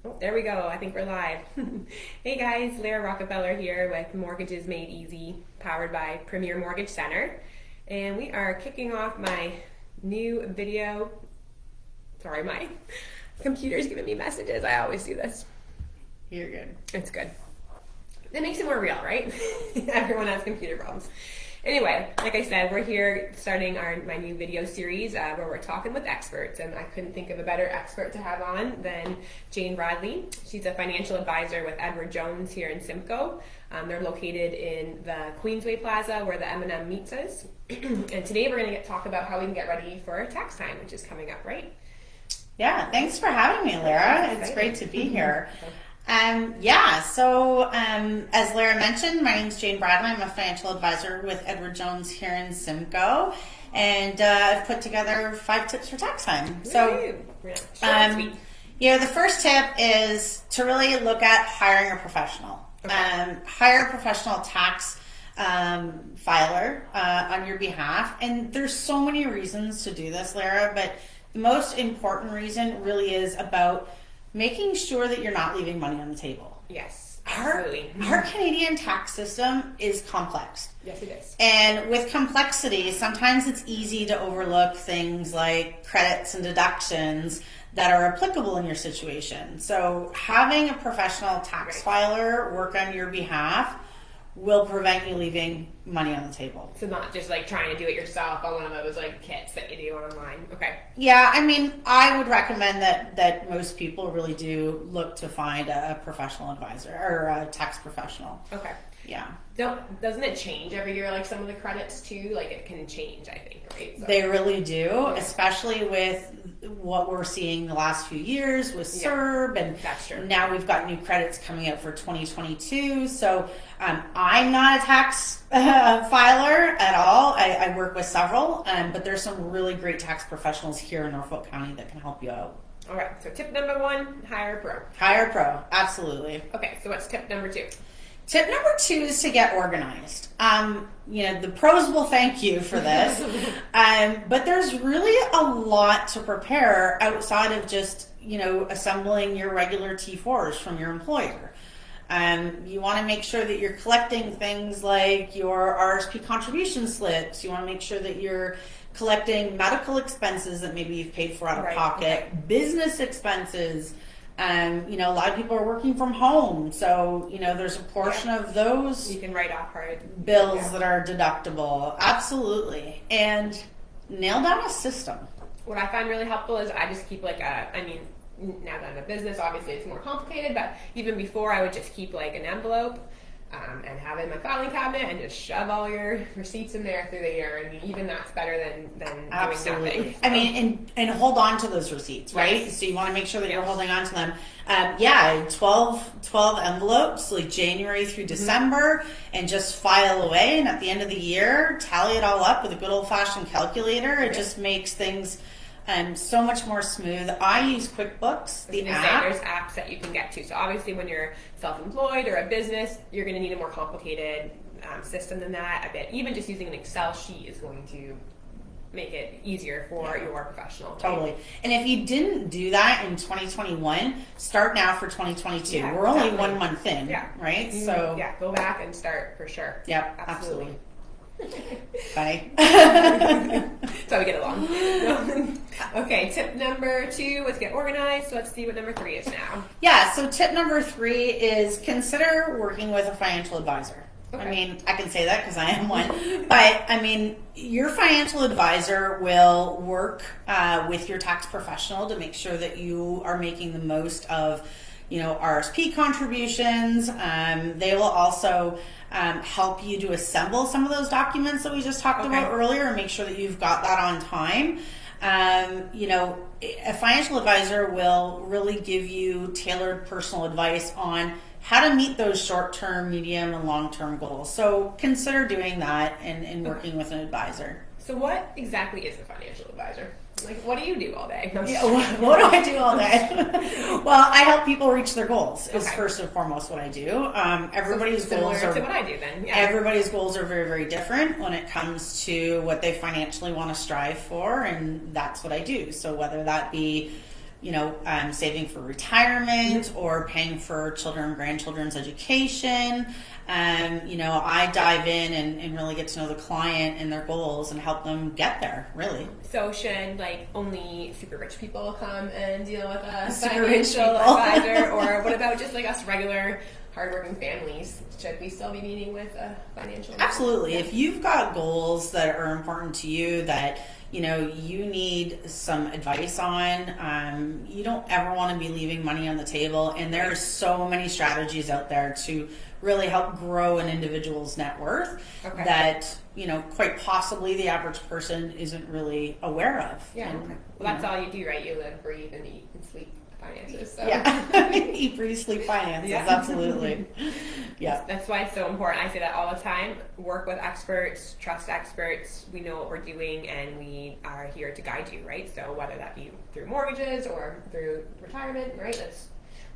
Oh, there we go. I think we're live. Hey guys, Lara Rockefeller here with Mortgages Made Easy, powered by Premier Mortgage Center. And we are kicking off my new video. Sorry, my computer's giving me messages. I always do this. You're good. It's good. It makes it more real, right? Everyone has computer problems. Anyway, like I said, we're here starting my new video series where we're talking with experts, and I couldn't think of a better expert to have on than Jane Bradley. She's a financial advisor with Edward Jones here in Simcoe. They're located in the Queensway Plaza where the M&M meets us. And today we're going to talk about how we can get ready for tax time, which is coming up, right? Yeah, thanks for having me, Lara. It's great to be here. As Lara mentioned, my name's Jane Bradley. I'm a financial advisor with Edward Jones here in Simcoe, and I've put together 5 tips for tax time. So, the first tip is to really look at hiring a professional. Okay. Hire a professional tax filer on your behalf, and there's so many reasons to do this, Lara, but the most important reason really is about making sure that you're not leaving money on the table. Yes, absolutely. Our Canadian tax system is complex. Yes, it is. And with complexity, sometimes it's easy to overlook things like credits and deductions that are applicable in your situation. So having a professional tax filer work on your behalf will prevent you leaving money on the table. So not just like trying to do it yourself on one of those like kits that you do online. Okay. Yeah, I mean, I would recommend that most people really do look to find a professional advisor or a tax professional. Okay. Yeah. Doesn't it change every year, like some of the credits too? Like it can change, I think, right? So. They really do, especially with what we're seeing the last few years with CERB, and that's true. Now we've got new credits coming out for 2022. So I'm not a tax filer at all. I work with several, but there's some really great tax professionals here in Norfolk County that can help you out. All right, so tip number 1, hire a pro. Hire a pro, absolutely. Okay, so what's tip number 2? Tip number 2 is to get organized. The pros will thank you for this, but there's really a lot to prepare outside of just, assembling your regular T4s from your employer. You want to make sure that you're collecting things like your RRSP contribution slips. You want to make sure that you're collecting medical expenses that maybe you've paid for out of pocket, business expenses. A lot of people are working from home, so there's a portion of those you can write off bills that are deductible. Absolutely, and nail down a system. What I find really helpful is I just keep now that I'm a business, obviously it's more complicated, but even before I would just keep like an envelope and have it in my filing cabinet and just shove all your receipts in there through the year, and even that's better than Absolutely. doing nothing. I mean, and hold on to those receipts, right? Yes. So you want to make sure that you're holding on to them. 12 envelopes, like January through December, and just file away, and at the end of the year, tally it all up with a good old-fashioned calculator. It just makes things so much more smooth. I use QuickBooks, the app. There's apps that you can get to. So obviously when you're self-employed or a business, you're going to need a more complicated system than that. I bet even just using an Excel sheet is going to make it easier for your professional. Right? Totally. And if you didn't do that in 2021, start now for 2022. Yeah, we're only 1 month in, right? So go back and start for sure. Yep, absolutely. Bye. So we get along. Okay, tip number 2 was get organized. So let's see what number 3 is now. Yeah, so tip number 3 is consider working with a financial advisor. Okay. I mean, I can say that because I am one. But, your financial advisor will work with your tax professional to make sure that you are making the most of, RSP contributions. They will also help you to assemble some of those documents that we just talked about earlier and make sure that you've got that on time. A financial advisor will really give you tailored personal advice on how to meet those short-term, medium, and long-term goals. So consider doing that and working with an advisor. So what exactly is a financial advisor? Like, what do you do all day? What do I do all day? Well, I help people reach their goals. Is first and foremost what I do. Everybody's goals are to what I do then. Yeah. Everybody's goals are very, very different when it comes to what they financially want to strive for, and that's what I do. So whether that be saving for retirement or paying for children and grandchildren's education. I dive in and really get to know the client and their goals and help them get there, really. So should only super rich people come and deal with a Super rich financial people. advisor, or what about just us regular hardworking families? Should we still be meeting with a financial advisor? Absolutely. If you've got goals that are important to you that you need some advice on, you don't ever want to be leaving money on the table, and there are so many strategies out there to really help grow an individual's net worth that quite possibly the average person isn't really aware of. Yeah. And, well, that's all you do, right? You live, breathe, and eat and sleep finances. So. Yeah. Eat, breathe, sleep finances. Yeah. Absolutely. Yeah. That's why it's so important. I say that all the time. Work with experts, trust experts. We know what we're doing, and we are here to guide you, right? So whether that be through mortgages or through retirement, right? That's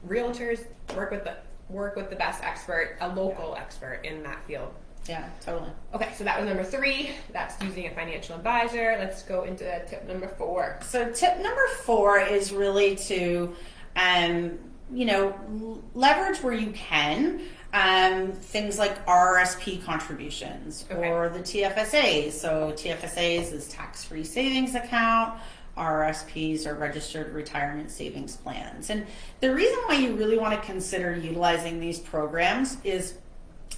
realtors. Work with the best expert, a local expert in that field. Yeah, totally. Okay, so that was number 3. That's using a financial advisor. Let's go into tip number 4. So tip number 4 is really to, leverage where you can things like RRSP contributions or the TFSAs. So TFSAs is tax-free savings account. RRSPs are registered retirement savings plans. And the reason why you really want to consider utilizing these programs is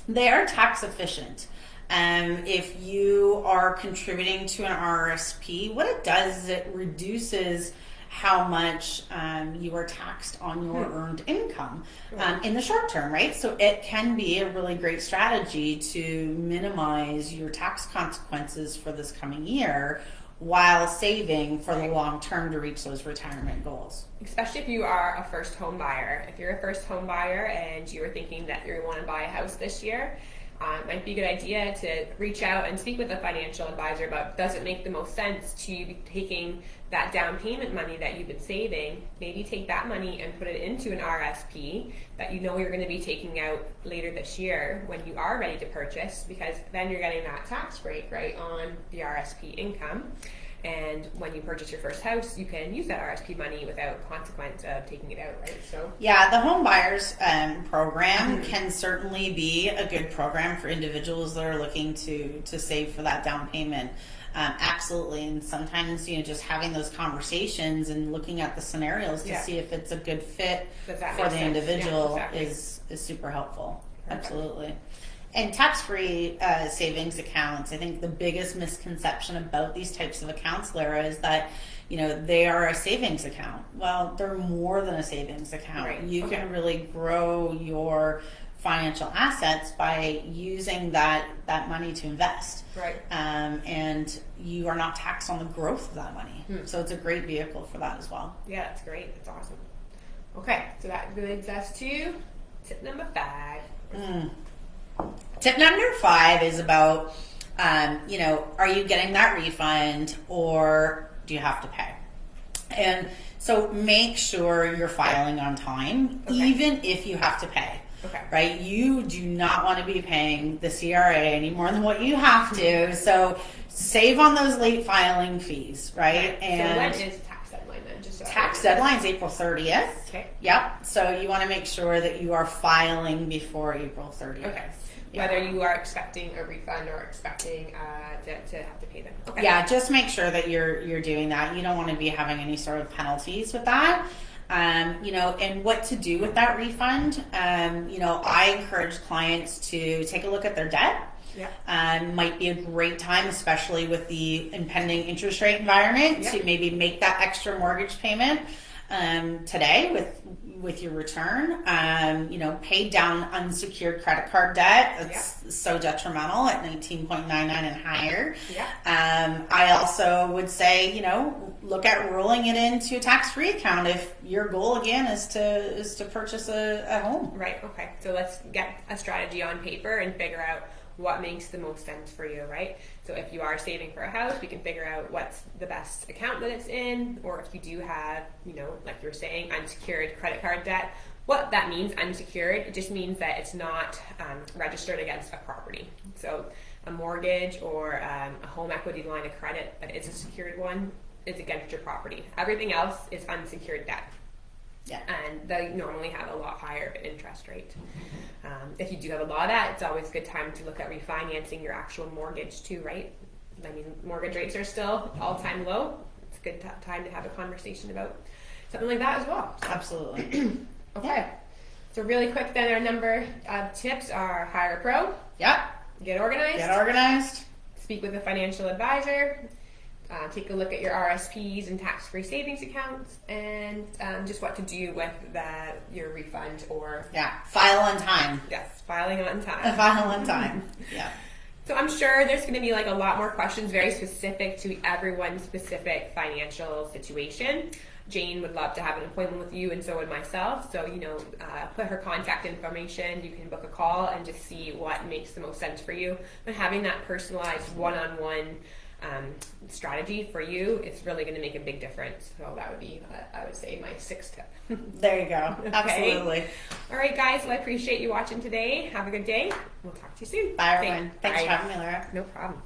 they are tax efficient. If you are contributing to an RRSP, what it does is it reduces how much you are taxed on your earned income in the short term, right? So it can be a really great strategy to minimize your tax consequences for this coming year while saving for the long term to reach those retirement goals. Especially if you are a first home buyer. If you're a first home buyer and you're thinking that you want to buy a house this year, it might be a good idea to reach out and speak with a financial advisor about, does it make the most sense to be taking that down payment money that you've been saving, maybe take that money and put it into an RSP that you're going to be taking out later this year when you are ready to purchase, because then you're getting that tax break, right, on the RSP income. And when you purchase your first house, you can use that RSP money without consequence of taking it out, right? So yeah, the home buyers program can certainly be a good program for individuals that are looking to save for that down payment. Absolutely. And sometimes, just having those conversations and looking at the scenarios to see if it's a good fit for the individual is super helpful. Perfect. Absolutely. And tax-free savings accounts, I think the biggest misconception about these types of accounts, Lara, is that, they are a savings account. Well, they're more than a savings account. Right. You can really grow your financial assets by using that money to invest. Right. And you are not taxed on the growth of that money. So it's a great vehicle for that as well. Yeah, that's great. That's awesome. Okay, so that leads us to tip number 5. Tip number 5 is about, are you getting that refund or do you have to pay? And so make sure you're filing on time, even if you have to pay. Right? You do not want to be paying the CRA any more than what you have to. So save on those late filing fees, right? And so when is tax deadline then? Tax deadline is April 30th. Okay. Yep. So you want to make sure that you are filing before April 30th. Okay. Yeah. Whether you are expecting a refund or expecting to have to pay them. Okay. Yeah, just make sure that you're doing that. You don't want to be having any sort of penalties with that. And what to do with that refund. I encourage clients to take a look at their debt. Yeah. Might be a great time, especially with the impending interest rate environment, to maybe make that extra mortgage payment today with your return. Pay down unsecured credit card debt. It's so detrimental at 19.99 and higher. Yeah. I also would say, look at rolling it into a tax-free account if your goal again is to purchase a home. Right. Okay. So let's get a strategy on paper and figure out what makes the most sense for you, right? So if you are saving for a house, we can figure out what's the best account that it's in, or if you do have, like you were saying, unsecured credit card debt. What that means, unsecured, it just means that it's not registered against a property. So a mortgage or a home equity line of credit that is a secured one, is against your property. Everything else is unsecured debt. Yeah. And they normally have a lot higher interest rate. If you do have a lot of that, it's always a good time to look at refinancing your actual mortgage too, right? I mean, mortgage rates are still all-time low. It's a good time to have a conversation about something like that as well. Absolutely. Okay. So really quick then, our number of tips are hire a pro. Yep. Get organized. Get organized. Speak with a financial advisor. Take a look at your RSPs and tax-free savings accounts, and just what to do with your refund or file on time. Yes, filing on time. File on time. Yeah. So I'm sure there's going to be like a lot more questions very specific to everyone's specific financial situation. Jane would love to have an appointment with you, and so would myself. So, put her contact information. You can book a call and just see what makes the most sense for you. But having that personalized one-on-one strategy for you, it's really going to make a big difference. So that would be, I would say, my 6th tip. There you go. Okay. Absolutely. All right, guys. Well, I appreciate you watching today. Have a good day. We'll talk to you soon. Bye, everyone. Thanks Bye. for having me, Lara. No problem.